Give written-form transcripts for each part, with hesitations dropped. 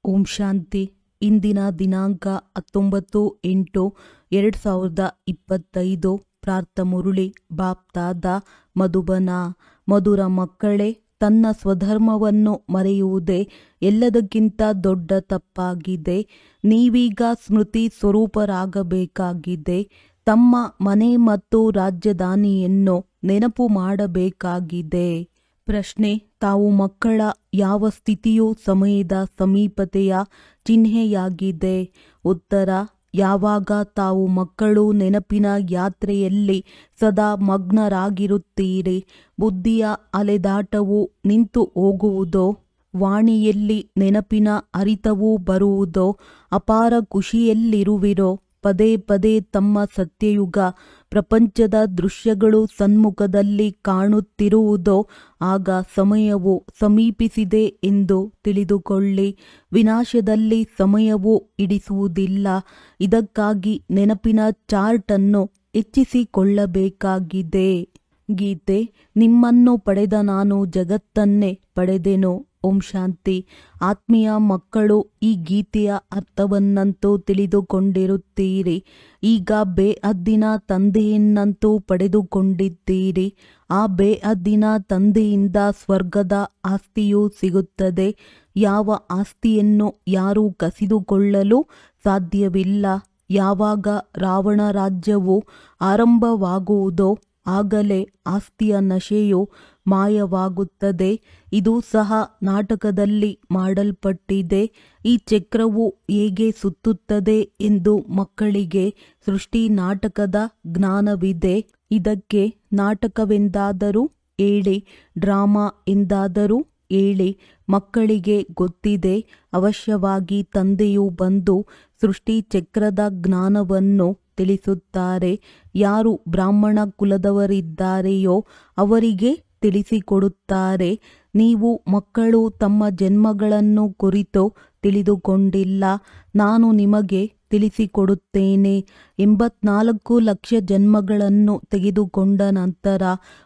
ಓಂ ಶಾಂತಿ. ಇಂದಿನ ದಿನಾಂಕ 19/8/2025. ಪ್ರಾರ್ಥ ಮುರುಳಿ ಬಾಪ್ತಾದ ಮಧುಬನ. ಮಧುರ ಮಕ್ಕಳೇ, ತನ್ನ ಸ್ವಧರ್ಮವನ್ನು ಮರೆಯುವುದೇ ಎಲ್ಲದಕ್ಕಿಂತ ದೊಡ್ಡ ತಪ್ಪಾಗಿದೆ. ನೀವೀಗ ಸ್ಮೃತಿ ಸ್ವರೂಪರಾಗಬೇಕಾಗಿದೆ. ತಮ್ಮ ಮನೆ ಮತ್ತು ರಾಜಧಾನಿಯನ್ನು ನೆನಪು ಮಾಡಬೇಕಾಗಿದೆ. ಪ್ರಶ್ನೆ: ತಾವು ಮಕ್ಕಳ ಯಾವ ಸ್ಥಿತಿಯು ಸಮಯದ ಸಮೀಪತೆಯ ಚಿಹ್ನೆಯಾಗಿದೆ? ಉತ್ತರ: ಯಾವಾಗ ತಾವು ಮಕ್ಕಳು ನೆನಪಿನ ಯಾತ್ರೆಯಲ್ಲಿ ಸದಾ ಮಗ್ನರಾಗಿರುತ್ತೀರಿ, ಬುದ್ಧಿಯ ಅಲೆದಾಟವು ನಿಂತು ಹೋಗುವುದೋ, ವಾಣಿಯಲ್ಲಿ ನೆನಪಿನ ಅರಿತವೂ ಬರುವುದೋ, ಅಪಾರ ಖುಷಿಯಲ್ಲಿರುವಿರೋ, ಪದೇ ಪದೇ ತಮ್ಮ ಸತ್ಯಯುಗ ಪ್ರಪಂಚದ ದೃಶ್ಯಗಳು ಸನ್ಮುಖದಲ್ಲಿ ಕಾಣುತ್ತಿರುವುದೋ, ಆಗ ಸಮಯವು ಸಮೀಪಿಸಿದೆ ಎಂದು ತಿಳಿದುಕೊಳ್ಳಿ. ವಿನಾಶದಲ್ಲಿ ಸಮಯವು ಹಿಡಿಸುವುದಿಲ್ಲ. ಇದಕ್ಕಾಗಿ ನೆನಪಿನ ಚಾರ್ಟನ್ನು ಹೆಚ್ಚಿಸಿಕೊಳ್ಳಬೇಕಾಗಿದೆ. ಗೀತೆ: ನಿಮ್ಮನ್ನು ಪಡೆದ ನಾನು ಜಗತ್ತನ್ನೇ ಪಡೆದೆನು. ಓಂ ಶಾಂತಿ. ಆತ್ಮೀಯ ಮಕ್ಕಳು, ಈ ಗೀತೆಯ ಅರ್ಥವನ್ನಂತೂ ತಿಳಿದುಕೊಂಡಿರುತ್ತೀರಿ. ಈಗ ಬೇಅದ್ದಿನ ತಂದೆಯನ್ನಂತೂ ಪಡೆದುಕೊಂಡಿದ್ದೀರಿ. ಆ ಬೇಅದ್ದಿನ ತಂದೆಯಿಂದ ಸ್ವರ್ಗದ ಆಸ್ತಿಯು ಸಿಗುತ್ತದೆ. ಯಾವ ಆಸ್ತಿಯನ್ನು ಯಾರೂ ಕಸಿದುಕೊಳ್ಳಲು ಸಾಧ್ಯವಿಲ್ಲ. ಯಾವಾಗ ರಾವಣ ರಾಜ್ಯವು ಆರಂಭವಾಗುವುದೋ, ಆಗಲೇ ಆಸ್ತಿಯ ನಶೆಯು ಮಾಯವಾಗುತ್ತದೆ. ಇದು ಸಹ ನಾಟಕದಲ್ಲಿ ಮಾಡಲ್ಪಟ್ಟಿದೆ. ಈ ಚಕ್ರವು ಹೇಗೆ ಸುತ್ತುತ್ತದೆ ಎಂದು ಮಕ್ಕಳಿಗೆ ಸೃಷ್ಟಿ ನಾಟಕದ ಜ್ಞಾನವಿದೆ. ಇದಕ್ಕೆ ನಾಟಕವೆಂದಾದರೂ ಹೇಳಿ, ಡ್ರಾಮಾ ಎಂದಾದರೂ ಹೇಳಿ, ಮಕ್ಕಳಿಗೆ ಗೊತ್ತಿದೆ. ಅವಶ್ಯವಾಗಿ ತಂದೆಯು ಬಂದು ಸೃಷ್ಟಿ ಚಕ್ರದ ಜ್ಞಾನವನ್ನು ತಿಳಿಸುತ್ತಾರೆ. ಯಾರು ಬ್ರಾಹ್ಮಣ ಕುಲದವರಿದ್ದಾರೆಯೋ ಅವರಿಗೆ ತಿಳಿಸಿಕೊಡುತ್ತಾರೆ. ನೀವು ಮಕ್ಕಳು ತಮ್ಮ ಜನ್ಮಗಳನ್ನು ಕುರಿತು ತಿಳಿದುಕೊಂಡಿಲ್ಲ. ನಾನು ನಿಮಗೆ ತಿಳಿಸಿಕೊಡುತ್ತೇನೆ. 84 ಲಕ್ಷ ಜನ್ಮಗಳನ್ನು ತೆಗೆದುಕೊಂಡ ನಂತರ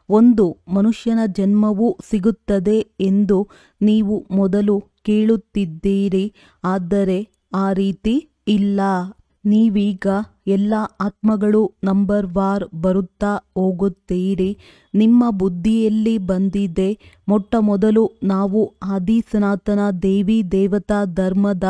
ಒಂದು ಮನುಷ್ಯನ ಜನ್ಮವೂ ಸಿಗುತ್ತದೆ ಎಂದು ನೀವು ಮೊದಲು ಕೇಳುತ್ತಿದ್ದೀರಿ. ಆದರೆ ಆ ರೀತಿ ಇಲ್ಲ. ನೀವೀಗ ಎಲ್ಲ ಆತ್ಮಗಳು ನಂಬರ್ ವಾರ್ ಬರುತ್ತಾ ಹೋಗುತ್ತೀರಿ. ನಿಮ್ಮ ಬುದ್ಧಿಯಲ್ಲಿ ಬಂದಿದೆ. ಮೊಟ್ಟ ಮೊದಲು ನಾವು ಆದಿ ಸನಾತನ ದೇವಿ ದೇವತಾ ಧರ್ಮದ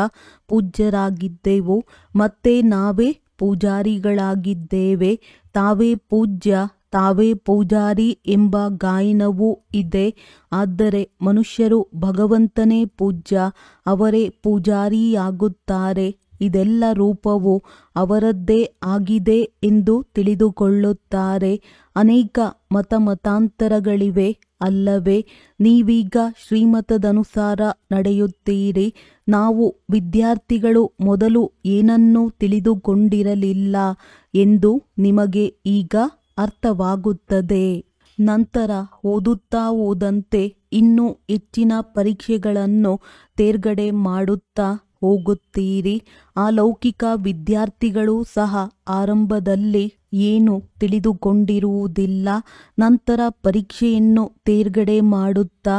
ಪೂಜ್ಯರಾಗಿದ್ದೆವು. ಮತ್ತೆ ನಾವೇ ಪೂಜಾರಿಗಳಾಗಿದ್ದೇವೆ. ತಾವೇ ಪೂಜ್ಯ, ತಾವೇ ಪೂಜಾರಿ ಎಂಬ ಗಾಯನವೂ ಇದೆ. ಆದರೆ ಮನುಷ್ಯರು ಭಗವಂತನೇ ಪೂಜ್ಯ, ಅವರೇ ಪೂಜಾರಿಯಾಗುತ್ತಾರೆ. ಇದೆಲ್ಲ ರೂಪವು ಅವರದ್ದೇ ಆಗಿದೆ ಎಂದು ತಿಳಿದುಕೊಳ್ಳುತ್ತಾರೆ. ಅನೇಕ ಮತಾಂತರಗಳಿವೆ ಅಲ್ಲವೇ? ನೀವೀಗ ಶ್ರೀಮತದನುಸಾರ ನಡೆಯುತ್ತೀರಿ. ನಾವು ವಿದ್ಯಾರ್ಥಿಗಳು ಮೊದಲು ಏನನ್ನೂ ತಿಳಿದುಕೊಂಡಿರಲಿಲ್ಲ ಎಂದು ನಿಮಗೆ ಈಗ ಅರ್ಥವಾಗುತ್ತದೆ. ನಂತರ ಓದುತ್ತಾ ಹೋದಂತೆ ಇನ್ನೂ ಹೆಚ್ಚಿನ ಪರೀಕ್ಷೆಗಳನ್ನು ತೇರ್ಗಡೆ ಮಾಡುತ್ತಾ ಹೋಗುತ್ತೀರಿ. ಆ ಲೌಕಿಕ ವಿದ್ಯಾರ್ಥಿಗಳು ಸಹ ಆರಂಭದಲ್ಲಿ ಏನು ತಿಳಿದುಕೊಂಡಿರುವುದಿಲ್ಲ. ನಂತರ ಪರೀಕ್ಷೆಯನ್ನು ತೇರ್ಗಡೆ ಮಾಡುತ್ತಾ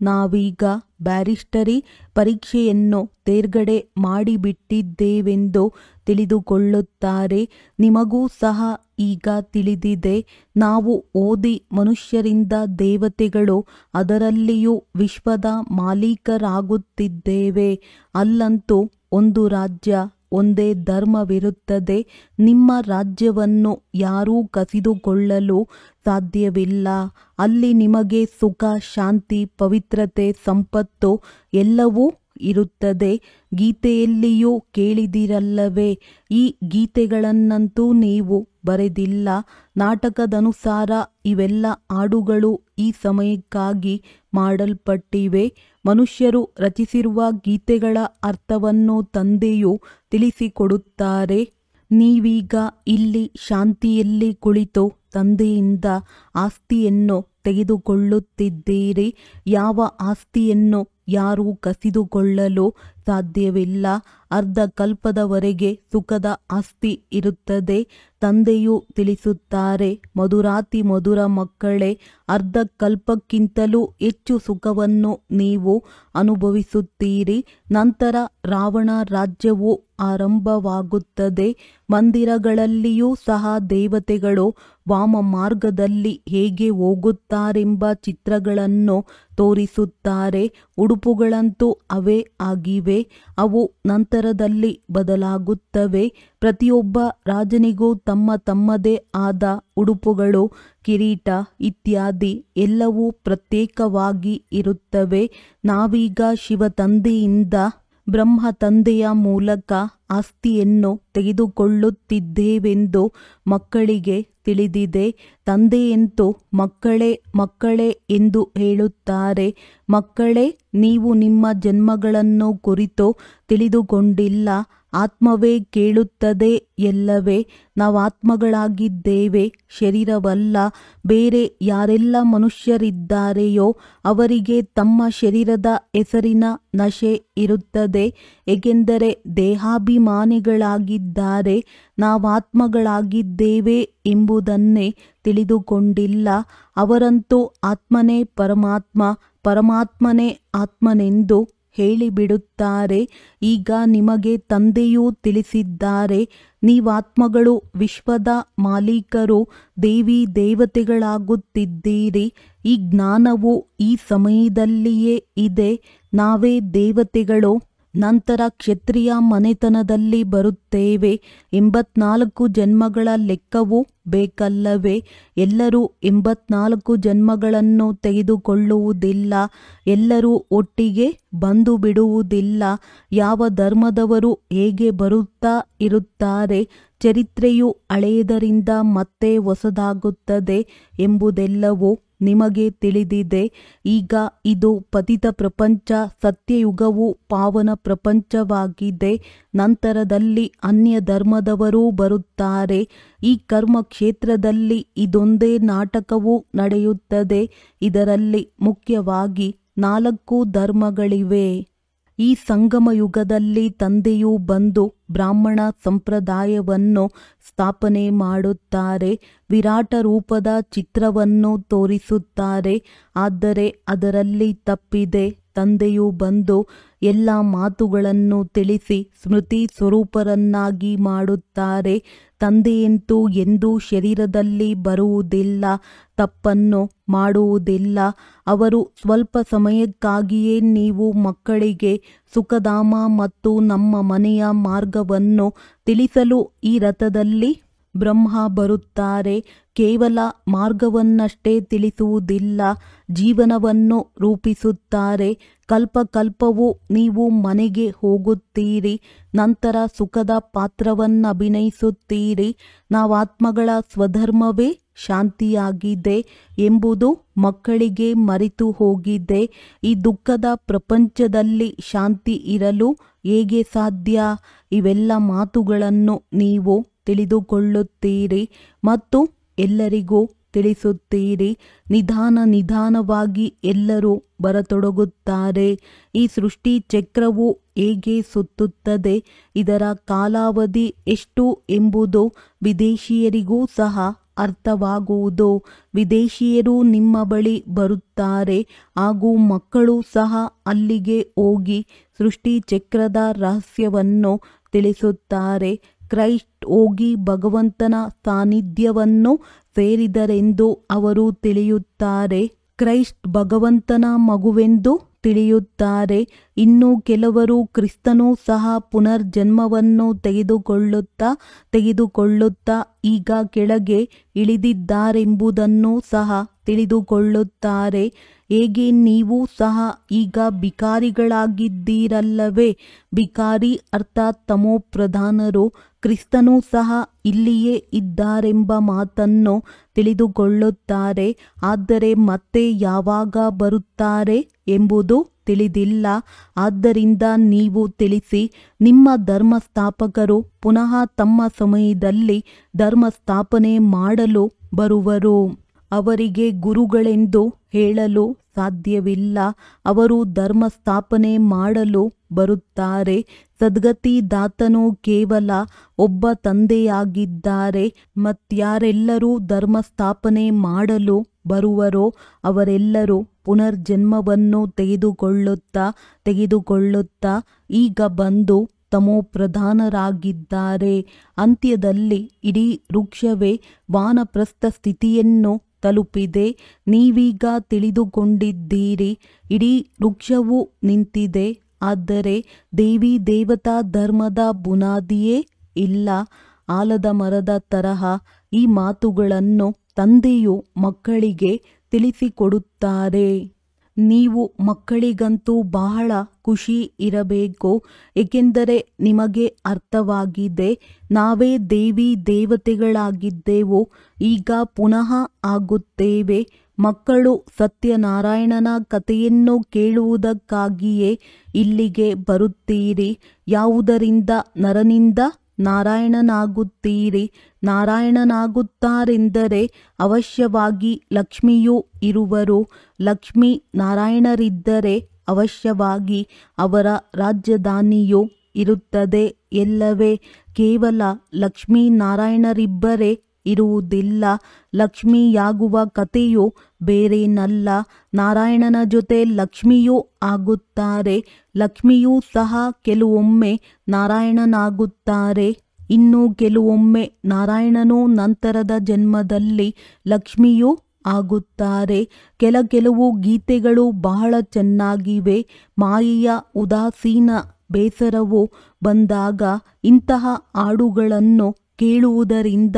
ನಾವೀಗ ಬ್ಯಾರಿಸ್ಟರಿ ಪರೀಕ್ಷೆಯನ್ನು ತೇರ್ಗಡೆ ಮಾಡಿಬಿಟ್ಟಿದ್ದೇವೆಂದು ತಿಳಿದುಕೊಳ್ಳುತ್ತಾರೆ. ನಿಮಗೂ ಸಹ ಈಗ ತಿಳಿದಿದೆ. ನಾವು ಓದಿ ಮನುಷ್ಯರಿಂದ ದೇವತೆಗಳು, ಅದರಲ್ಲಿಯೂ ವಿಶ್ವದ ಮಾಲೀಕರಾಗುತ್ತಿದ್ದೇವೆ. ಅಲ್ಲಂತೂ ಒಂದು ರಾಜ್ಯ, ಒಂದೇ ಧರ್ಮವಿರುತ್ತದೆ. ನಿಮ್ಮ ರಾಜ್ಯವನ್ನು ಯಾರೂ ಕಸಿದುಕೊಳ್ಳಲು ಸಾಧ್ಯವಿಲ್ಲ. ಅಲ್ಲಿ ನಿಮಗೆ ಸುಖ, ಶಾಂತಿ, ಪವಿತ್ರತೆ, ಸಂಪತ್ತು ಎಲ್ಲವೂ ಇರುತ್ತದೆ. ಗೀತೆಯಲ್ಲಿಯೂ ಕೇಳಿದಿರಲ್ಲವೇ? ಈ ಗೀತೆಗಳನ್ನಂತೂ ನೀವು ಬರೆದಿಲ್ಲ. ನಾಟಕದನುಸಾರ ಇವೆಲ್ಲ ಹಾಡುಗಳು ಈ ಸಮಯಕ್ಕಾಗಿ ಮಾಡಲ್ಪಟ್ಟಿವೆ. ಮನುಷ್ಯರು ರಚಿಸಿರುವ ಗೀತೆಗಳ ಅರ್ಥವನ್ನು ತಂದೆಯು ತಿಳಿಸಿಕೊಡುತ್ತಾರೆ. ನೀವೀಗ ಇಲ್ಲಿ ಶಾಂತಿಯಲ್ಲಿ ಕುಳಿತು ತಂದೆಯಿಂದ ಆಸ್ತಿಯನ್ನು ತೆಗೆದುಕೊಳ್ಳುತ್ತಿದ್ದೀರಿ. ಯಾವ ಆಸ್ತಿಯನ್ನು ಯಾರೂ ಕಸಿದುಕೊಳ್ಳಲು ಸಾಧ್ಯವಿಲ್ಲ. ಅರ್ಧ ಕಲ್ಪದವರೆಗೆ ಸುಖದ ಆಸ್ತಿ ಇರುತ್ತದೆ. ತಂದೆಯು ತಿಳಿಸುತ್ತಾರೆ, ಮಧುರಾತಿ ಮಧುರ ಮಕ್ಕಳೇ, ಅರ್ಧ ಕಲ್ಪಕ್ಕಿಂತಲೂ ಹೆಚ್ಚು ಸುಖವನ್ನು ನೀವು ಅನುಭವಿಸುತ್ತೀರಿ. ನಂತರ ರಾವಣ ರಾಜ್ಯವು ಆರಂಭವಾಗುತ್ತದೆ. ಮಂದಿರಗಳಲ್ಲಿಯೂ ಸಹ ದೇವತೆಗಳು ವಾಮ ಮಾರ್ಗದಲ್ಲಿ ಹೇಗೆ ಹೋಗುತ್ತಾರೆಂಬ ಚಿತ್ರಗಳನ್ನು ತೋರಿಸುತ್ತಾರೆ. ಉಡುಪುಗಳಂತೂ ಅವೇ ಆಗಿವೆ. ಅವು ನಂತರದಲ್ಲಿ ಬದಲಾಗುತ್ತವೆ. ಪ್ರತಿಯೊಬ್ಬ ರಾಜನಿಗೂ ತಮ್ಮ ತಮ್ಮದೇ ಆದ ಉಡುಪುಗಳು, ಕಿರೀಟ ಇತ್ಯಾದಿ ಎಲ್ಲವೂ ಪ್ರತ್ಯೇಕವಾಗಿ ಇರುತ್ತವೆ. ನಾವೀಗ ಶಿವ ತಂದೆಯಿಂದ ಬ್ರಹ್ಮ ತಂದೆಯ ಮೂಲಕ ಆಸ್ತಿಯನ್ನು ತೆಗೆದುಕೊಳ್ಳುತ್ತಿದ್ದೇವೆಂದು ಮಕ್ಕಳಿಗೆ ತಿಳಿದಿದೆ. ತಂದೆಯಂತೂ ಮಕ್ಕಳೇ ಮಕ್ಕಳೇ ಎಂದು ಹೇಳುತ್ತಾರೆ. ಮಕ್ಕಳೇ, ನೀವು ನಿಮ್ಮ ಜನ್ಮಗಳನ್ನು ಕುರಿತು ತಿಳಿದುಕೊಂಡಿಲ್ಲ. ಆತ್ಮವೇ ಕೇಳುತ್ತದೆ ಎಲ್ಲವೇ. ನಾವಾತ್ಮಗಳಾಗಿದ್ದೇವೆ, ಶರೀರವಲ್ಲ. ಬೇರೆ ಯಾರೆಲ್ಲ ಮನುಷ್ಯರಿದ್ದಾರೆಯೋ ಅವರಿಗೆ ತಮ್ಮ ಶರೀರದ ಹೆಸರಿನ ನಶೆ ಇರುತ್ತದೆ. ಏಕೆಂದರೆ ದೇಹಾಭಿಮಾನಿಗಳಾಗಿದ್ದಾರೆ. ನಾವಾತ್ಮಗಳಾಗಿದ್ದೇವೆ ಎಂಬುದನ್ನೇ ತಿಳಿದುಕೊಂಡಿಲ್ಲ. ಅವರಂತೂ ಆತ್ಮನೇ ಪರಮಾತ್ಮ, ಪರಮಾತ್ಮನೇ ಆತ್ಮನೆಂದು ಹೇಳಿಬಿಡುತ್ತಾರೆ. ಈಗ ನಿಮಗೆ ತಂದೆಯೂ ತಿಳಿಸಿದ್ದಾರೆ, ನೀವಾತ್ಮಗಳು ವಿಶ್ವದ ಮಾಲೀಕರು, ದೇವಿ ದೇವತೆಗಳಾಗುತ್ತಿದ್ದೀರಿ. ಈ ಜ್ಞಾನವು ಈ ಸಮಯದಲ್ಲಿಯೇ ಇದೆ. ನಾವೇ ದೇವತೆಗಳು. ನಂತರ ಕ್ಷತ್ರಿಯ ಮನೆತನದಲ್ಲಿ ಬರುತ್ತೇವೆ. 84 ಜನ್ಮಗಳ ಲೆಕ್ಕವೂ ಬೇಕಲ್ಲವೇ? ಎಲ್ಲರೂ 84 ಜನ್ಮಗಳನ್ನು ತೆಗೆದುಕೊಳ್ಳುವುದಿಲ್ಲ. ಎಲ್ಲರೂ ಒಟ್ಟಿಗೆ ಬಂದು ಬಿಡುವುದಿಲ್ಲ. ಯಾವ ಧರ್ಮದವರು ಹೇಗೆ ಬರುತ್ತಾ ಇರುತ್ತಾರೆ. ಚರಿತ್ರೆಯು ಹಳೆಯದರಿಂದ ಮತ್ತೆ ಹೊಸದಾಗುತ್ತದೆ ಎಂಬುದೆಲ್ಲವೂ ನಿಮಗೆ ತಿಳಿದಿದೆ. ಈಗ ಇದು ಪತಿತ ಪ್ರಪಂಚ, ಸತ್ಯಯುಗವು ಪಾವನ ಪ್ರಪಂಚವಾಗಿದೆ. ನಂತರದಲ್ಲಿ ಅನ್ಯ ಧರ್ಮದವರೂ ಬರುತ್ತಾರೆ. ಈ ಕರ್ಮ ಕ್ಷೇತ್ರದಲ್ಲಿ ಇದೊಂದೇ ನಾಟಕವು ನಡೆಯುತ್ತದೆ. ಇದರಲ್ಲಿ ಮುಖ್ಯವಾಗಿ 4 ಧರ್ಮಗಳಿವೆ. ಈ ಸಂಗಮ ಯುಗದಲ್ಲಿ ತಂದೆಯು ಬಂದು ಬ್ರಾಹ್ಮಣ ಸಂಪ್ರದಾಯವನ್ನು ಸ್ಥಾಪನೆ ಮಾಡುತ್ತಾರೆ. ವಿರಾಟ ರೂಪದ ಚಿತ್ರವನ್ನು ತೋರಿಸುತ್ತಾರೆ. ಆದರೆ ಅದರಲ್ಲಿ ತಪ್ಪಿದೆ. ತಂದೆಯು ಬಂದು ಎಲ್ಲ ಮಾತುಗಳನ್ನು ತಿಳಿಸಿ ಸ್ಮೃತಿ ಸ್ವರೂಪರನ್ನಾಗಿ ಮಾಡುತ್ತಾರೆ. ತಂದೆಯಂತೂ ಎಂದೂ ಶರೀರದಲ್ಲಿ ಬರುವುದಿಲ್ಲ, ತಪ್ಪನ್ನು ಮಾಡುವುದಿಲ್ಲ. ಅವರು ಸ್ವಲ್ಪ ಸಮಯಕ್ಕಾಗಿಯೇ ನೀವು ಮಕ್ಕಳಿಗೆ ಸುಖಧಾಮ ಮತ್ತು ನಮ್ಮ ಮನೆಯ ಮಾರ್ಗವನ್ನು ತಿಳಿಸಲು ಈ ರಥದಲ್ಲಿ ಬ್ರಹ್ಮ ಬರುತ್ತಾರೆ. ಕೇವಲ ಮಾರ್ಗವನ್ನಷ್ಟೇ ತಿಳಿಸುವುದಿಲ್ಲ, ಜೀವನವನ್ನು ರೂಪಿಸುತ್ತಾರೆ. ಕಲ್ಪಕಲ್ಪವೂ ನೀವು ಮನೆಗೆ ಹೋಗುತ್ತೀರಿ. ನಂತರ ಸುಖದ ಪಾತ್ರವನ್ನಭಿನಯಿಸುತ್ತೀರಿ. ನಾವಾತ್ಮಗಳ ಸ್ವಧರ್ಮವೇ ಶಾಂತಿಯಾಗಿದೆ ಎಂಬುದು ಮಕ್ಕಳಿಗೆ ಮರೆತು ಹೋಗಿದೆ. ಈ ದುಃಖದ ಪ್ರಪಂಚದಲ್ಲಿ ಶಾಂತಿ ಇರಲು ಹೇಗೆ ಸಾಧ್ಯ? ಇವೆಲ್ಲ ಮಾತುಗಳನ್ನು ನೀವು ತಿಳಿದುಕೊಳ್ಳುತ್ತೀರಿ ಮತ್ತು ಎಲ್ಲರಿಗೂ ತಿಳಿಸುತ್ತೀರಿ. ನಿಧಾನವಾಗಿ ಎಲ್ಲರೂ ಬರತೊಡಗುತ್ತಾರೆ. ಈ ಸೃಷ್ಟಿ ಚಕ್ರವು ಹೇಗೆ ಸುತ್ತುತ್ತದೆ, ಇದರ ಕಾಲಾವಧಿ ಎಷ್ಟು ಎಂಬುದು ವಿದೇಶಿಯರಿಗೂ ಸಹ ಅರ್ಥವಾಗುವುದು. ವಿದೇಶಿಯರು ನಿಮ್ಮ ಬಳಿ ಬರುತ್ತಾರೆ ಹಾಗೂ ಮಕ್ಕಳು ಸಹ ಅಲ್ಲಿಗೆ ಹೋಗಿ ಸೃಷ್ಟಿ ಚಕ್ರದ ರಹಸ್ಯವನ್ನು ತಿಳಿಸುತ್ತಾರೆ. ಕ್ರೈಸ್ಟ್ ಹೋಗಿ ಭಗವಂತನ ಸಾನ್ನಿಧ್ಯವನ್ನು ಸೇರಿದರೆಂದು ಅವರು ತಿಳಿಯುತ್ತಾರೆ. ಕ್ರೈಸ್ಟ್ ಭಗವಂತನ ಮಗುವೆಂದು ತಿಳಿಯುತ್ತಾರೆ. ಇನ್ನು ಕೆಲವರು ಕ್ರಿಸ್ತನೂ ಸಹ ಪುನರ್ಜನ್ಮವನ್ನು ತೆಗೆದುಕೊಳ್ಳುತ್ತಾ ಈಗ ಕೆಳಗೆ ಇಳಿದಿದ್ದಾರೆಂಬುದನ್ನು ಸಹ ತಿಳಿದುಕೊಳ್ಳುತ್ತಾರೆ. ಹೇಗೆ ನೀವು ಸಹ ಈಗ ಭಿಕಾರಿಗಳಾಗಿದ್ದೀರಲ್ಲವೇ? ಭಿಕಾರಿ ಅರ್ಥಾತ್ ತಮೋಪ್ರಧಾನರು. ಕ್ರಿಸ್ತನೂ ಸಹ ಇಲ್ಲಿಯೇ ಇದ್ದಾರೆಂಬ ಮಾತನ್ನು ತಿಳಿದುಕೊಳ್ಳುತ್ತಾರೆ. ಆದರೆ ಮತ್ತೆ ಯಾವಾಗ ಬರುತ್ತಾರೆ ಎಂಬುದು ತಿಳಿದಿಲ್ಲ. ಆದ್ದರಿಂದ ನೀವು ತಿಳಿಸಿ, ನಿಮ್ಮ ಧರ್ಮಸ್ಥಾಪಕರು ಪುನಃ ತಮ್ಮ ಸಮಯದಲ್ಲಿ ಧರ್ಮ ಸ್ಥಾಪನೆ ಮಾಡಲು ಬರುವರು. ಅವರಿಗೆ ಗುರುಗಳೆಂದು ಹೇಳಲು ಸಾಧ್ಯವಿಲ್ಲ. ಅವರು ಧರ್ಮ ಸ್ಥಾಪನೆ ಮಾಡಲು ಬರುತ್ತಾರೆ. ಸದ್ಗತಿದಾತನು ಕೇವಲ ಒಬ್ಬ ತಂದೆಯಾಗಿದ್ದಾರೆ. ಮತ್ಯಾರೆಲ್ಲರೂ ಧರ್ಮ ಸ್ಥಾಪನೆ ಮಾಡಲು ಬರುವರೋ ಅವರೆಲ್ಲರೂ ಪುನರ್ಜನ್ಮವನ್ನು ತೆಗೆದುಕೊಳ್ಳುತ್ತಾ ಈಗ ಬಂದು ತಮೋಪ್ರಧಾನರಾಗಿದ್ದಾರೆ. ಅಂತ್ಯದಲ್ಲಿ ಇಡೀ ವೃಕ್ಷವೇ ವಾನಪ್ರಸ್ಥ ಸ್ಥಿತಿಯನ್ನು ತಲುಪಿದೆ. ನೀವೀಗ ತಿಳಿದುಕೊಂಡಿದ್ದೀರಿ, ಇಡೀ ವೃಕ್ಷವು ನಿಂತಿದೆ. ಆದರೆ ದೇವಿ ದೇವತಾ ಧರ್ಮದ ಬುನಾದಿಯೇ ಇಲ್ಲ. ಆಲದ ಮರದ ತರಹ ಈ ಮಾತುಗಳನ್ನು ತಂದೆಯು ಮಕ್ಕಳಿಗೆ ತಿಳಿಸಿಕೊಡುತ್ತಾರೆ. ನೀವು ಮಕ್ಕಳಿಗಂತೂ ಬಹಳ ಖುಷಿ ಇರಬೇಕು, ಏಕೆಂದರೆ ನಿಮಗೆ ಅರ್ಥವಾಗಿದೆ, ನಾವೇ ದೇವಿ ದೇವತೆಗಳಾಗಿದ್ದೆವು, ಈಗ ಪುನಃ ಆಗುತ್ತೇವೆ. ಮಕ್ಕಳು ಸತ್ಯನಾರಾಯಣನ ಕಥೆಯನ್ನು ಕೇಳುವುದಕ್ಕಾಗಿಯೇ ಇಲ್ಲಿಗೆ ಬರುತ್ತೀರಿ. ಯಾವುದರಿಂದ ನರನಿಂದ ನಾರಾಯಣನಾಗುತ್ತೀರಿ. ನಾರಾಯಣನಾಗುತ್ತಾರೆಂದರೆ ಅವಶ್ಯವಾಗಿ ಲಕ್ಷ್ಮಿಯೂ ಇರುವರು. ಲಕ್ಷ್ಮೀ ನಾರಾಯಣರಿದ್ದರೆ ಅವಶ್ಯವಾಗಿ ಅವರ ರಾಜಧಾನಿಯೂ ಇರುತ್ತದೆ ಎಲ್ಲವೇ. ಕೇವಲ ಲಕ್ಷ್ಮೀನಾರಾಯಣರಿಬ್ಬರೇ ಇರುವುದಿಲ್ಲ. ಲಕ್ಷ್ಮಿಯಾಗುವ ಕಥೆಯು ಬೇರೇನಲ್ಲ. ನಾರಾಯಣನ ಜೊತೆ ಲಕ್ಷ್ಮಿಯೂ ಆಗುತ್ತಾರೆ. ಲಕ್ಷ್ಮಿಯೂ ಸಹ ಕೆಲವೊಮ್ಮೆ ನಾರಾಯಣನಾಗುತ್ತಾರೆ. ಇನ್ನು ಕೆಲವೊಮ್ಮೆ ನಾರಾಯಣನು ನಂತರದ ಜನ್ಮದಲ್ಲಿ ಲಕ್ಷ್ಮಿಯೂ ಆಗುತ್ತಾರೆ. ಕೆಲವು ಗೀತೆಗಳು ಬಹಳ ಚೆನ್ನಾಗಿವೆ. ಮಾಯೆಯ ಉದಾಸೀನ ಬೇಸರವು ಬಂದಾಗ ಇಂತಹ ಹಾಡುಗಳನ್ನು ಕೇಳುವುದರಿಂದ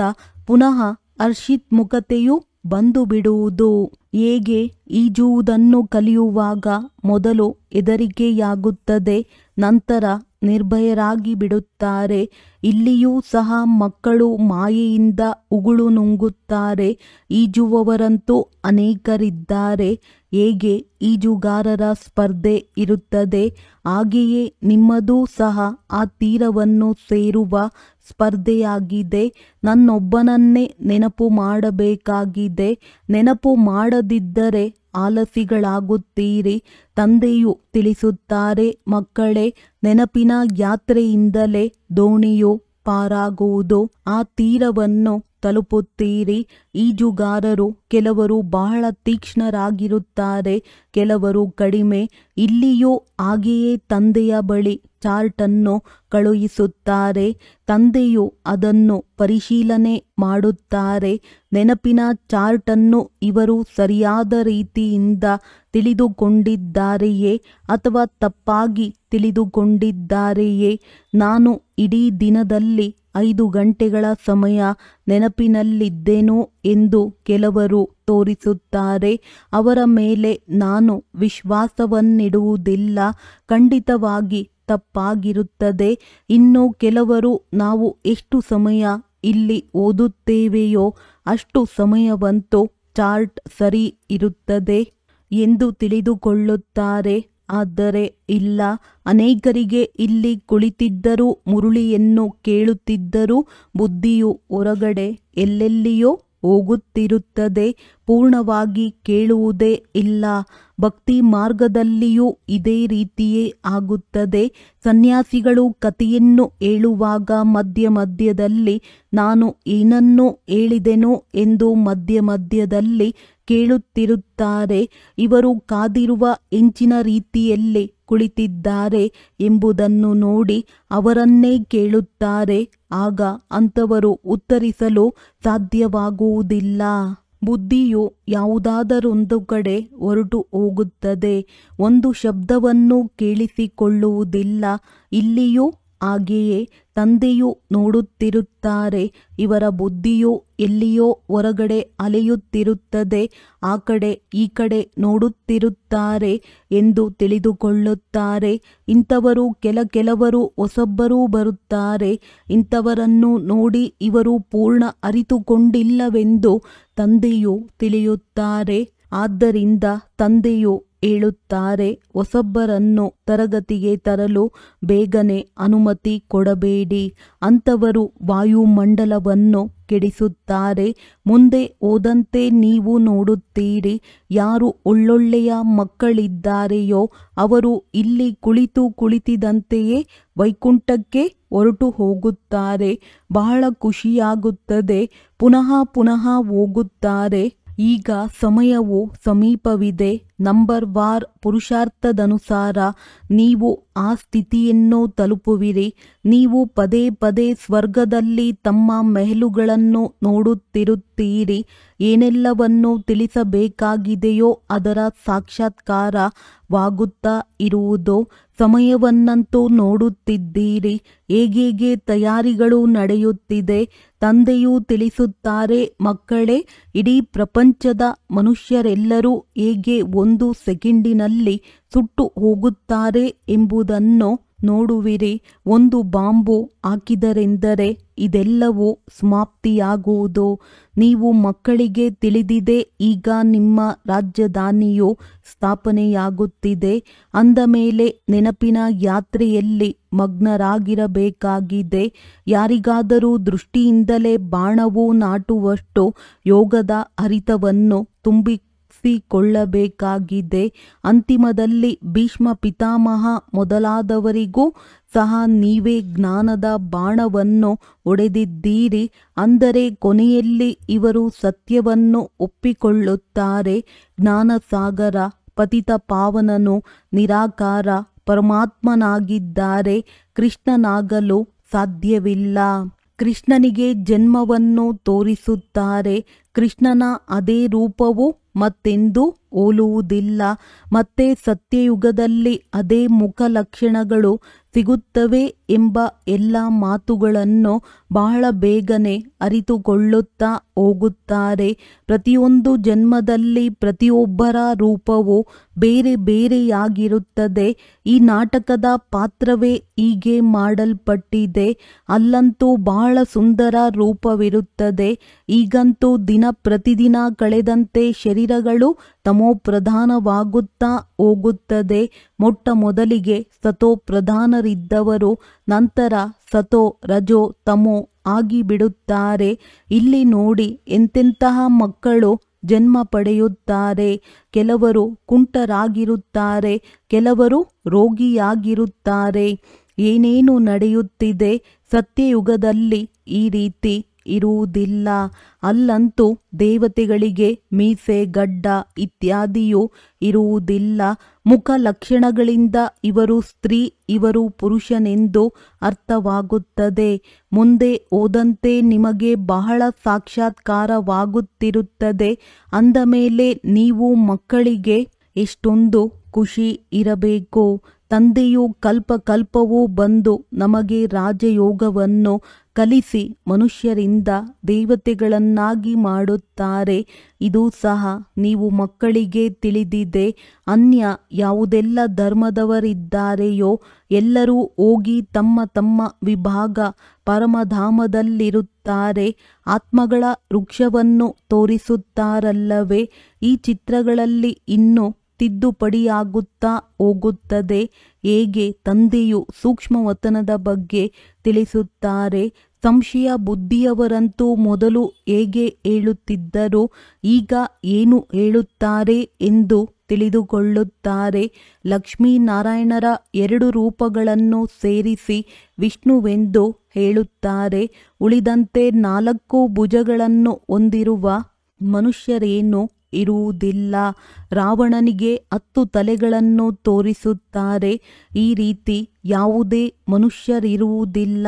ಪುನಃ ಹರ್ಷಿತ್ಮುಖತೆಯು ಬಂದು ಬಿಡುವುದು. ಹೇಗೆ ಈಜುವುದನ್ನು ಕಲಿಯುವಾಗ ಮೊದಲು ಹೆದರಿಕೆಯಾಗುತ್ತದೆ, ನಂತರ ನಿರ್ಭಯರಾಗಿ ಬಿಡುತ್ತಾರೆ. ಇಲ್ಲಿಯೂ ಸಹ ಮಕ್ಕಳು ಮಾಯೆಯಿಂದ ಉಗುಳು ನುಂಗುತ್ತಾರೆ. ಈಜುವವರಂತೂ ಅನೇಕರಿದ್ದಾರೆ. ಹೇಗೆ ಈಜುಗಾರರ ಸ್ಪರ್ಧೆ ಇರುತ್ತದೆ, ಹಾಗೆಯೇ ನಿಮ್ಮದೂ ಸಹ ಆ ತೀರವನ್ನು ಸೇರುವ ಸ್ಪರ್ಧೆಯಾಗಿದೆ. ನನ್ನೊಬ್ಬನನ್ನೇ ನೆನಪು ಮಾಡಬೇಕಾಗಿದೆ. ನೆನಪು ಮಾಡದಿದ್ದರೆ ಆಲಸಿಗಳಾಗುತ್ತೀರಿ. ತಂದೆಯು ತಿಳಿಸುತ್ತಾರೆ, ಮಕ್ಕಳೇ, ನೆನಪಿನ ಯಾತ್ರೆಯಿಂದಲೇ ದೋಣಿಯು ಪಾರಾಗುವುದು. ಆ ತೀರವನ್ನು ತಲುಪುತ್ತೀರಿ. ಈಜುಗಾರರು ಕೆಲವರು ಬಹಳ ತೀಕ್ಷ್ಣರಾಗಿರುತ್ತಾರೆ, ಕೆಲವರು ಕಡಿಮೆ. ಇಲ್ಲಿಯೂ ಹಾಗೆಯೇ ತಂದೆಯ ಬಳಿ ಚಾರ್ಟನ್ನು ಕಳುಹಿಸುತ್ತಾರೆ. ತಂದೆಯು ಅದನ್ನು ಪರಿಶೀಲನೆ ಮಾಡುತ್ತಾರೆ. ನೆನಪಿನ ಚಾರ್ಟನ್ನು ಇವರು ಸರಿಯಾದ ರೀತಿಯಿಂದ ತಿಳಿದುಕೊಂಡಿದ್ದಾರೆಯೇ ಅಥವಾ ತಪ್ಪಾಗಿ ತಿಳಿದುಕೊಂಡಿದ್ದಾರೆಯೇ? ನಾನು ಇಡೀ ದಿನದಲ್ಲಿ 5 ಗಂಟೆಗಳ ಸಮಯ ನೆನಪಿನಲ್ಲಿದ್ದೆನು ಎಂದು ಕೆಲವರು ತೋರಿಸುತ್ತಾರೆ. ಅವರ ಮೇಲೆ ನಾನು ವಿಶ್ವಾಸವನ್ನಿಡುವುದಿಲ್ಲ. ಖಂಡಿತವಾಗಿ ತಪ್ಪಾಗಿರುತ್ತದೆ. ಇನ್ನು ಕೆಲವರು ನಾವು ಎಷ್ಟು ಸಮಯ ಇಲ್ಲಿ ಓದುತ್ತೇವೆಯೋ ಅಷ್ಟು ಸಮಯವಂತೂ ಚಾರ್ಟ್ ಸರಿ ಇರುತ್ತದೆ ಎಂದು ತಿಳಿದುಕೊಳ್ಳುತ್ತಾರೆ. ಆದರೆ ಇಲ್ಲ, ಅನೇಕರಿಗೆ ಇಲ್ಲಿ ಕುಳಿತಿದ್ದರೂ ಮುರುಳಿಯನ್ನು ಕೇಳುತ್ತಿದ್ದರೂ ಬುದ್ಧಿಯು ಹೊರಗಡೆ ಎಲ್ಲೆಲ್ಲಿಯೋ ಹೋಗುತ್ತಿರುತ್ತದೆ, ಪೂರ್ಣವಾಗಿ ಕೇಳುವುದೇ ಇಲ್ಲ. ಭಕ್ತಿ ಮಾರ್ಗದಲ್ಲಿಯೂ ಇದೇ ರೀತಿಯೇ ಆಗುತ್ತದೆ. ಸನ್ಯಾಸಿಗಳು ಕಥೆಯನ್ನು ಹೇಳುವಾಗ ಮಧ್ಯದಲ್ಲಿ ನಾನು ಏನನ್ನು ಹೇಳಿದೆನೋ ಎಂದು ಮಧ್ಯದಲ್ಲಿ ಕೇಳುತ್ತಿರುತ್ತಾರೆ. ಇವರು ಕಾದಿರುವ ಹೆಂಚಿನ ರೀತಿಯಲ್ಲಿ ಕುಳಿತಿದ್ದಾರೆ ಎಂಬುದನ್ನು ನೋಡಿ ಅವರನ್ನೇ ಕೇಳುತ್ತಾರೆ. ಆಗ ಅಂಥವರು ಉತ್ತರಿಸಲು ಸಾಧ್ಯವಾಗುವುದಿಲ್ಲ. ಬುದ್ಧಿಯು ಯಾವುದಾದರೊಂದು ಕಡೆ ಹೊರಟು ಹೋಗುತ್ತದೆ, ಒಂದು ಶಬ್ದವನ್ನು ಕೇಳಿಸಿಕೊಳ್ಳುವುದಿಲ್ಲ. ಇಲ್ಲಿಯೂ ಹಾಗೆಯೇ ತಂದೆಯು ನೋಡುತ್ತಿರುತ್ತಾರೆ. ಇವರ ಬುದ್ಧಿಯು ಎಲ್ಲಿಯೋ ಹೊರಗಡೆ ಅಲೆಯುತ್ತಿರುತ್ತದೆ, ಆ ಕಡೆ ಈ ಕಡೆ ನೋಡುತ್ತಿರುತ್ತಾರೆ ಎಂದು ತಿಳಿದುಕೊಳ್ಳುತ್ತಾರೆ. ಇಂಥವರು ಕೆಲವರು ಹೊಸಬ್ಬರೂ ಬರುತ್ತಾರೆ. ಇಂಥವರನ್ನು ನೋಡಿ ಇವರು ಪೂರ್ಣ ಅರಿತುಕೊಂಡಿಲ್ಲವೆಂದು ತಂದೆಯು ತಿಳಿಯುತ್ತಾರೆ. ಆದ್ದರಿಂದ ತಂದೆಯು ಹೇಳುತ್ತಾರೆ, ಹೊಸಬ್ಬರನ್ನು ತರಗತಿಗೆ ತರಲು ಬೇಗನೆ ಅನುಮತಿ ಕೊಡಬೇಡಿ. ಅಂಥವರು ವಾಯುಮಂಡಲವನ್ನು ಕೆಡಿಸುತ್ತಾರೆ. ಮುಂದೆ ಹೋದಂತೆ ನೀವು ನೋಡುತ್ತೀರಿ, ಯಾರು ಒಳ್ಳೊಳ್ಳೆಯ ಮಕ್ಕಳಿದ್ದಾರೆಯೋ ಅವರು ಇಲ್ಲಿ ಕುಳಿತಿದಂತೆಯೇ ವೈಕುಂಠಕ್ಕೆ ಹೊರಟು ಹೋಗುತ್ತಾರೆ. ಬಹಳ ಖುಷಿಯಾಗುತ್ತದೆ. ಪುನಃ ಪುನಃ ಹೋಗುತ್ತಾರೆ. ಈಗ ಸಮಯವು ಸಮೀಪವಿದೆ. ನಂಬರ್ ವಾರ್ ಪುರುಷಾರ್ಥದನುಸಾರ ನೀವು ಆ ಸ್ಥಿತಿಯನ್ನು ತಲುಪುವಿರಿ. ನೀವು ಪದೇ ಪದೇ ಸ್ವರ್ಗದಲ್ಲಿ ತಮ್ಮ ಮೆಹಲುಗಳನ್ನು ನೋಡುತ್ತಿರುತ್ತೀರಿ. ಏನೆಲ್ಲವನ್ನು ತಿಳಿಸಬೇಕಾಗಿದೆಯೋ ಅದರ ಸಾಕ್ಷಾತ್ಕಾರವಾಗುತ್ತಾ ಇರುವುದು. ಸಮಯವನ್ನಂತೂ ನೋಡುತ್ತಿದ್ದೀರಿ, ಹೇಗೆ ತಯಾರಿಗಳು ನಡೆಯುತ್ತಿದೆ. ತಂದೆಯು ತಿಳಿಸುತ್ತಾರೆ, ಮಕ್ಕಳೇ, ಇಡೀ ಪ್ರಪಂಚದ ಮನುಷ್ಯರೆಲ್ಲರೂ ಹೇಗೆ ಒಂದು ಸೆಕೆಂಡಿನಲ್ಲಿ ಸುಟ್ಟು ಹೋಗುತ್ತಾರೆ ಎಂಬುದನ್ನು ನೋಡುವಿರಿ. ಒಂದು ಬಾಂಬು ಹಾಕಿದರೆಂದರೆ ಇದೆಲ್ಲವೂ ಸಮಾಪ್ತಿಯಾಗುವುದು. ನೀವು ಮಕ್ಕಳಿಗೆ ತಿಳಿದಿದೆ, ಈಗ ನಿಮ್ಮ ರಾಜಧಾನಿಯು ಸ್ಥಾಪನೆಯಾಗುತ್ತಿದೆ. ಅಂದ ಮೇಲೆ ನೆನಪಿನ ಯಾತ್ರೆಯಲ್ಲಿ ಮಗ್ನರಾಗಿರಬೇಕಾಗಿದೆ. ಯಾರಿಗಾದರೂ ದೃಷ್ಟಿಯಿಂದಲೇ ಬಾಣವು ನಾಟುವಷ್ಟು ಯೋಗದ ಹರಿತವನ್ನು ತುಂಬಿಸಿಕೊಳ್ಳಬೇಕಾಗಿದೆ. ಅಂತಿಮದಲ್ಲಿ ಭೀಷ್ಮ ಪಿತಾಮಹ ಮೊದಲಾದವರಿಗೂ ಸಹ ನೀವೇ ಜ್ಞಾನದ ಬಾಣವನ್ನು ಹೊಡೆದಿದ್ದೀರಿ. ಅಂದರೆ ಕೊನೆಯಲ್ಲಿ ಇವರು ಸತ್ಯವನ್ನು ಒಪ್ಪಿಕೊಳ್ಳುತ್ತಾರೆ. ಜ್ಞಾನಸಾಗರ ಪತಿತ ಪಾವನನು ನಿರಾಕಾರ ಪರಮಾತ್ಮನಾಗಿದ್ದಾರೆ. ಕೃಷ್ಣನಾಗಲು ಸಾಧ್ಯವಿಲ್ಲ. ಕೃಷ್ಣನಿಗೆ ಜನ್ಮವನ್ನು ತೋರಿಸುತ್ತಾರೆ. ಕೃಷ್ಣನ ಅದೇ ರೂಪವು ಮತ್ತೆಂದೂ ಹೋಲುವುದಿಲ್ಲ. ಮತ್ತೆ ಸತ್ಯಯುಗದಲ್ಲಿ ಅದೇ ಮುಖ ಲಕ್ಷಣಗಳು ಸಿಗುತ್ತವೆ ಎಂಬ ಎಲ್ಲ ಮಾತುಗಳನ್ನು ಬಹಳ ಬೇಗನೆ ಅರಿತುಕೊಳ್ಳುತ್ತಾ ಹೋಗುತ್ತಾರೆ. ಪ್ರತಿಯೊಂದು ಜನ್ಮದಲ್ಲಿ ಪ್ರತಿಯೊಬ್ಬರ ರೂಪವು ಬೇರೆ ಬೇರೆಯಾಗಿರುತ್ತದೆ. ಈ ನಾಟಕದ ಪಾತ್ರವೇ ಹೀಗೆ ಮಾಡಲ್ಪಟ್ಟಿದೆ. ಅಲ್ಲಂತೂ ಬಹಳ ಸುಂದರ ರೂಪವಿರುತ್ತದೆ. ಈಗಂತೂ ದಿನ ಪ್ರತಿದಿನ ಕಳೆದಂತೆ ಶರೀರಗಳು ತಮೋಪ್ರಧಾನವಾಗುತ್ತಾ ಹೋಗುತ್ತದೆ. ಮೊಟ್ಟ ಮೊದಲಿಗೆ ಸತೋಪ್ರಧಾನರಿದ್ದವರು ನಂತರ ಸತೋ ರಜೋ ತಮೋ ಆಗಿಬಿಡುತ್ತಾರೆ. ಇಲ್ಲಿ ನೋಡಿ ಎಂತೆಂತಹ ಮಕ್ಕಳು ಜನ್ಮ ಪಡೆಯುತ್ತಾರೆ. ಕೆಲವರು ಕುಂಟರಾಗಿರುತ್ತಾರೆ, ಕೆಲವರು ರೋಗಿಯಾಗಿರುತ್ತಾರೆ. ಏನೇನು ನಡೆಯುತ್ತಿದೆ? ಸತ್ಯಯುಗದಲ್ಲಿ ಈ ರೀತಿ ಇರುವುದಿಲ್ಲ. ಅಲ್ಲಂತೂ ದೇವತೆಗಳಿಗೆ ಮೀಸೆ ಗಡ್ಡ ಇತ್ಯಾದಿಯೂ ಇರುವುದಿಲ್ಲ. ಮುಖ ಲಕ್ಷಣಗಳಿಂದ ಇವರು ಸ್ತ್ರೀ ಇವರು ಪುರುಷನೆಂದು ಅರ್ಥವಾಗುತ್ತದೆ. ಮುಂದೆ ಹೋದಂತೆ ನಿಮಗೆ ಬಹಳ ಸಾಕ್ಷಾತ್ಕಾರವಾಗುತ್ತಿರುತ್ತದೆ. ಅಂದ ಮೇಲೆ ನೀವು ಮಕ್ಕಳಿಗೆ ಎಷ್ಟೊಂದು ಖುಷಿ ಇರಬೇಕು. ತಂದೆಯು ಕಲ್ಪವೂ ಬಂದು ನಮಗೆ ರಾಜಯೋಗವನ್ನು ಕಲಿಸಿ ಮನುಷ್ಯರಿಂದ ದೇವತೆಗಳನ್ನಾಗಿ ಮಾಡುತ್ತಾರೆ. ಇದು ಸಹ ನೀವು ಮಕ್ಕಳಿಗೆ ತಿಳಿದಿದೆ. ಅನ್ಯ ಯಾವುದೆಲ್ಲ ಧರ್ಮದವರಿದ್ದಾರೆಯೋ ಎಲ್ಲರೂ ಹೋಗಿ ತಮ್ಮ ತಮ್ಮ ವಿಭಾಗ ಪರಮಧಾಮದಲ್ಲಿರುತ್ತಾರೆ. ಆತ್ಮಗಳ ವೃಕ್ಷವನ್ನು ತೋರಿಸುತ್ತಾರಲ್ಲವೇ? ಈ ಚಿತ್ರಗಳಲ್ಲಿ ಇನ್ನೂ ತಿದ್ದುಪಡಿಯಾಗುತ್ತಾ ಹೋಗುತ್ತದೆ. ಹೇಗೆ ತಂದೆಯು ಸೂಕ್ಷ್ಮವತನದ ಬಗ್ಗೆ ತಿಳಿಸುತ್ತಾರೆ. ಸಂಶಯ ಬುದ್ಧಿಯವರಂತೂ ಮೊದಲು ಹೇಗೆ ಹೇಳುತ್ತಿದ್ದರು, ಈಗ ಏನು ಹೇಳುತ್ತಾರೆ ಎಂದು ತಿಳಿದುಕೊಳ್ಳುತ್ತಾರೆ. ಲಕ್ಷ್ಮೀನಾರಾಯಣರ 2 ರೂಪಗಳನ್ನು ಸೇರಿಸಿ ವಿಷ್ಣುವೆಂದು ಹೇಳುತ್ತಾರೆ. ಉಳಿದಂತೆ 4 ಭುಜಗಳನ್ನು ಹೊಂದಿರುವ ಮನುಷ್ಯರೇನು ಇರುವುದಿಲ್ಲ. ರಾವಣನಿಗೆ 10 ತಲೆಗಳನ್ನು ತೋರಿಸುತ್ತಾರೆ. ಈ ರೀತಿ ಯಾವುದೇ ಮನುಷ್ಯರಿರುವುದಿಲ್ಲ.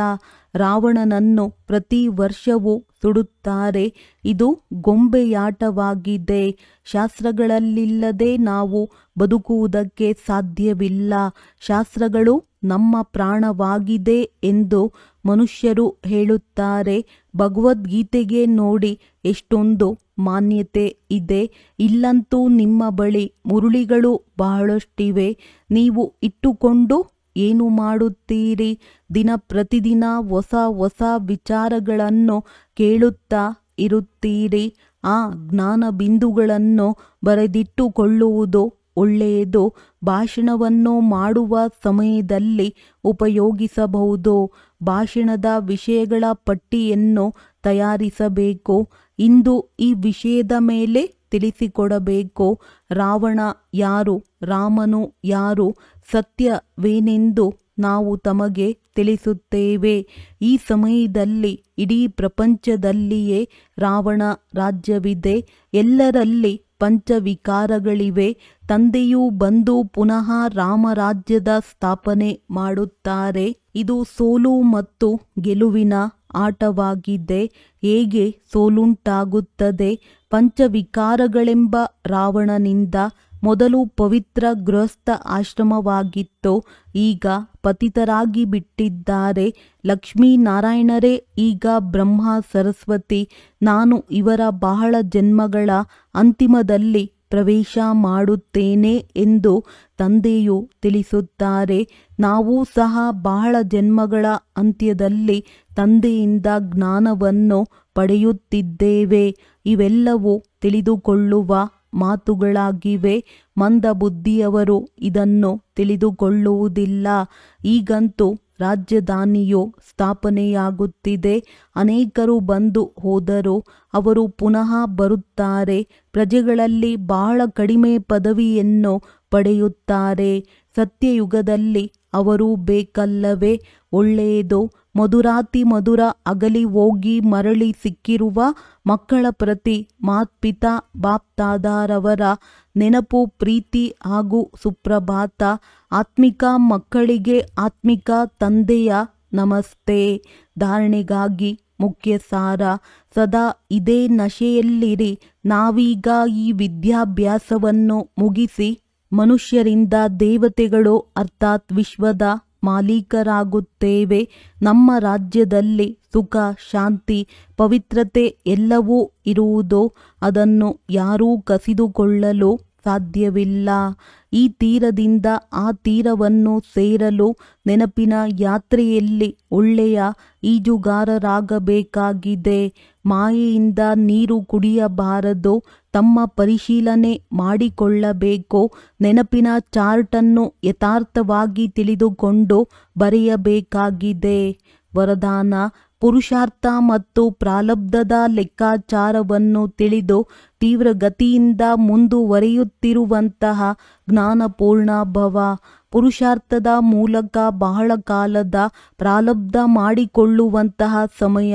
ರಾವಣನನ್ನು ಪ್ರತಿ ವರ್ಷವೂ ಸುಡುತ್ತಾರೆ. ಇದು ಗೊಂಬೆಯಾಟವಾಗಿದೆ. ಶಾಸ್ತ್ರಗಳಲ್ಲಿಲ್ಲದೆ ನಾವು ಬದುಕುವುದಕ್ಕೆ ಸಾಧ್ಯವಿಲ್ಲ. ಶಾಸ್ತ್ರಗಳು ನಮ್ಮ ಪ್ರಾಣವಾಗಿದೆ ಎಂದು ಮನುಷ್ಯರು ಹೇಳುತ್ತಾರೆ. ಭಗವದ್ಗೀತೆಗೆ ನೋಡಿ ಎಷ್ಟೊಂದು ಮಾನ್ಯತೆ ಇದೆ. ಇಲ್ಲಂತೂ ನಿಮ್ಮ ಬಳಿ ಮುರುಳಿಗಳು ಬಹಳಷ್ಟಿವೆ. ನೀವು ಇಟ್ಟುಕೊಂಡು ಏನು ಮಾಡುತ್ತೀರಿ? ದಿನ ಪ್ರತಿದಿನ ಹೊಸ ಹೊಸ ವಿಚಾರಗಳನ್ನು ಕೇಳುತ್ತಾ ಇರುತ್ತೀರಿ. ಆ ಜ್ಞಾನ ಬಿಂದುಗಳನ್ನು ಬರೆದಿಟ್ಟುಕೊಳ್ಳುವುದು ಒಳ್ಳೆಯದು. ಭಾಷಣವನ್ನು ಮಾಡುವ ಸಮಯದಲ್ಲಿ ಉಪಯೋಗಿಸಬಹುದು. ಭಾಷಣದ ವಿಷಯಗಳ ಪಟ್ಟಿಯನ್ನು ತಯಾರಿಸಬೇಕು. ಇಂದು ಈ ವಿಷಯದ ಮೇಲೆ ತಿಳಿಸಿಕೊಡಬೇಕು. ರಾವಣ ಯಾರು, ರಾಮನು ಯಾರು, ಸತ್ಯವೇನೆಂದು ನಾವು ತಮಗೆ ತಿಳಿಸುತ್ತೇವೆ. ಈ ಸಮಯದಲ್ಲಿ ಇಡೀ ಪ್ರಪಂಚದಲ್ಲಿಯೇ ರಾವಣ ರಾಜ್ಯವಿದೆ. ಎಲ್ಲರಲ್ಲಿ ಪಂಚವಿಕಾರಗಳಿವೆ. ತಂದೆಯು ಬಂದು ಪುನಃ ರಾಮರಾಜ್ಯದ ಸ್ಥಾಪನೆ ಮಾಡುತ್ತಾರೆ. ಇದು ಸೋಲು ಮತ್ತು ಗೆಲುವಿನ ಆಟವಾಗಿದೆ. ಹೇಗೆ ಸೋಲುಂಟಾಗುತ್ತದೆ? ಪಂಚವಿಕಾರಗಳೆಂಬ ರಾವಣನಿಂದ ಮೊದಲು ಪವಿತ್ರ ಗೃಹಸ್ಥ ಆಶ್ರಮವಾಗಿತ್ತು. ಈಗ ಪತಿತರಾಗಿ ಬಿಟ್ಟಿದ್ದಾರೆ. ಲಕ್ಷ್ಮೀನಾರಾಯಣರೇ ಈಗ ಬ್ರಹ್ಮ ಸರಸ್ವತಿ. ನಾನು ಇವರ ಬಹಳ ಜನ್ಮಗಳ ಅಂತಿಮದಲ್ಲಿ ಪ್ರವೇಶ ಮಾಡುತ್ತೇನೆ ಎಂದು ತಂದೆಯು ತಿಳಿಸುತ್ತಾರೆ. ನಾವು ಸಹ ಬಹಳ ಜನ್ಮಗಳ ಅಂತ್ಯದಲ್ಲಿ ತಂದೆಯಿಂದ ಜ್ಞಾನವನ್ನು ಪಡೆಯುತ್ತಿದ್ದೇವೆ. ಇವೆಲ್ಲವೂ ತಿಳಿದುಕೊಳ್ಳುವ ಮಾತುಗಳಾಗಿವೆ. ಮಂದಬುದ್ಧಿಯವರು ಇದನ್ನು ತಿಳಿದುಕೊಳ್ಳುವುದಿಲ್ಲ. ಈಗಂತೂ ರಾಜಧಾನಿಯು ಸ್ಥಾಪನೆಯಾಗುತ್ತಿದೆ. ಅನೇಕರು ಬಂದು ಹೋದರು. ಅವರು ಪುನಃ ಬರುತ್ತಾರೆ. ಪ್ರಜೆಗಳಲ್ಲಿ ಬಹಳ ಕಡಿಮೆ ಪದವಿಯನ್ನು ಪಡೆಯುತ್ತಾರೆ. ಸತ್ಯಯುಗದಲ್ಲಿ ಅವರು ಬೇಕಲ್ಲವೇ? ಒಳ್ಳೆಯದು. ಮಧುರಾತಿ ಮಧುರ ಅಗಲಿ ಹೋಗಿ ಮರಳಿ ಸಿಕ್ಕಿರುವ ಮಕ್ಕಳ ಪ್ರತಿ ಮಾತ್ಪಿತಾ ಬಾಪ್ದಾದಾರವರ ನೆನಪು, ಪ್ರೀತಿ ಹಾಗೂ ಸುಪ್ರಭಾತ. ಆತ್ಮಿಕ ಮಕ್ಕಳಿಗೆ ಆತ್ಮಿಕ ತಂದೆಯ ನಮಸ್ತೆ. ಧಾರಣೆಗಾಗಿ ಮುಖ್ಯ ಸಾರ. ಸದಾ ಇದೇ ನಶೆಯಲ್ಲಿರಿ. ನಾವೀಗ ಈ ವಿದ್ಯಾಭ್ಯಾಸವನ್ನು ಮುಗಿಸಿ ಮನುಷ್ಯರಿಂದ ದೇವತೆಗಳು ಅರ್ಥಾತ್ ವಿಶ್ವದ ಮಾಲೀಕರಾಗುತ್ತೇವೆ. ನಮ್ಮ ರಾಜ್ಯದಲ್ಲಿ ಸುಖ, ಶಾಂತಿ, ಪವಿತ್ರತೆ ಎಲ್ಲವೂ ಇರುವುದು. ಅದನ್ನು ಯಾರೂ ಕಸಿದುಕೊಳ್ಳಲು ಸಾಧ್ಯವಿಲ್ಲ. ಈ ತೀರದಿಂದ ಆ ತೀರವನ್ನು ಸೇರಲು ನೆನಪಿನ ಯಾತ್ರೆಯಲ್ಲಿ ಒಳ್ಳೆಯ ಈಜುಗಾರರಾಗಬೇಕಾಗಿದೆ. ಮಾಯೆಯಿಂದ ನೀರು ಕುಡಿಯಬಾರದು. ತಮ್ಮ ಪರಿಶೀಲನೆ ಮಾಡಿಕೊಳ್ಳಬೇಕು. ನೆನಪಿನ ಚಾರ್ಟನ್ನು ಯಥಾರ್ಥವಾಗಿ ತಿಳಿದುಕೊಂಡು ಬರೆಯಬೇಕಾಗಿದೆ. ವರದಾನ: ಪುರುಷಾರ್ಥ ಮತ್ತು ಪ್ರಾರಬ್ಧದ ಲೆಕ್ಕಾಚಾರವನ್ನು ತಿಳಿದು ತೀವ್ರಗತಿಯಿಂದ ಮುಂದುವರಿಯುತ್ತಿರುವಂತಹ ಜ್ಞಾನಪೂರ್ಣ ಭವ. ಪುರುಷಾರ್ಥದ ಮೂಲಕ ಬಹಳ ಕಾಲದ ಪ್ರಾರಬ್ಧ ಮಾಡಿಕೊಳ್ಳುವಂತಹ ಸಮಯ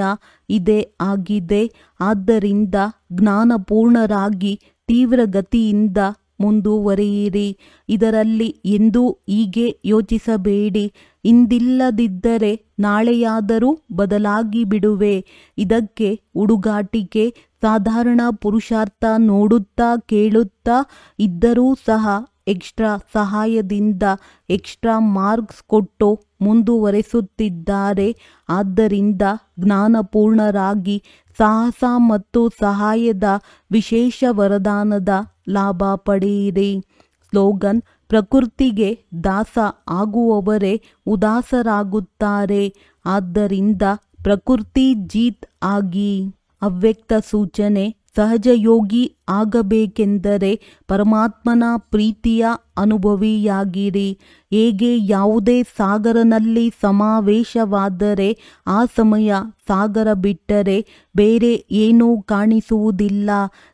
ಇದೇ ಆಗಿದೆ. ಆದ್ದರಿಂದ ಜ್ಞಾನಪೂರ್ಣರಾಗಿ ತೀವ್ರಗತಿಯಿಂದ ಮುಂದುವರಿಯಿರಿ. ಇದರಲ್ಲಿ ಎಂದೂ ಹೀಗೆ ಯೋಚಿಸಬೇಡಿ, ಇಂದಿಲ್ಲದಿದ್ದರೆ ನಾಳೆಯಾದರೂ ಬದಲಾಗಿ ಬಿಡುವೆ. ಇದಕ್ಕೆ ಹುಡುಗಾಟಿಕೆ. ಸಾಧಾರಣ ಪುರುಷಾರ್ಥ ನೋಡುತ್ತಾ ಕೇಳುತ್ತಾ ಇದ್ದರೂ ಸಹ ಎಕ್ಸ್ಟ್ರಾ ಸಹಾಯದಿಂದ ಎಕ್ಸ್ಟ್ರಾ ಮಾರ್ಕ್ಸ್ ಕೊಟ್ಟು ಮುಂದುವರೆಸುತ್ತಿದ್ದಾರೆ. ಆದ್ದರಿಂದ ಜ್ಞಾನಪೂರ್ಣರಾಗಿ ಸಾಹಸ ಮತ್ತು ಸಹಾಯದ ವಿಶೇಷ ವರದಾನದ ಲಾಭ ಪಡೆಯಿರಿ. ಸ್ಲೋಗನ್: ಪ್ರಕೃತಿಗೆ ದಾಸ ಆಗುವವರೇ ಉದಾಸರಾಗುತ್ತಾರೆ. ಆದ್ದರಿಂದ ಪ್ರಕೃತಿ ಜೀತ್ ಆಗಿ. ಅವ್ಯಕ್ತ ಸೂಚನೆ: ಸಹಜಯೋಗಿ ಆಗಬೇಕೆಂದರೆ ಪರಮಾತ್ಮನ ಪ್ರೀತಿಯ ಅನುಭವಿಯಾಗಿರಿ. ಹೇಗೆ ಯಾವುದೇ ಸಾಗರನಲ್ಲಿ ಸಮಾವೇಶವಾದರೆ ಆ ಸಮಯ ಸಾಗರ ಬಿಟ್ಟರೆ ಬೇರೆ ಏನೂ ಕಾಣಿಸುವುದಿಲ್ಲ.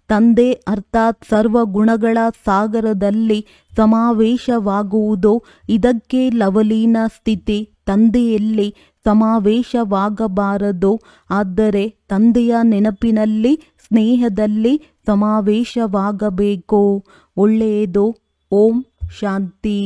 ತಂದೆ ಅರ್ಥಾತ್ ಸರ್ವಗುಣಗಳ ಸಾಗರದಲ್ಲಿ ಸಮಾವೇಶವಾಗುವುದು. ಇದಕ್ಕೆ ಲವಲೀನ ಸ್ಥಿತಿ. ತಂದೆಯಲ್ಲಿ ಸಮಾವೇಶವಾಗಬಾರದು. ಆದರೆ ತಂದೆಯ ನೆನಪಿನಲ್ಲಿ, ಸ್ನೇಹದಲ್ಲಿ ಸಮಾವೇಶವಾಗಬೇಕು. ಒಳ್ಳೆಯದು. ಓಂ ಶಾಂತಿ.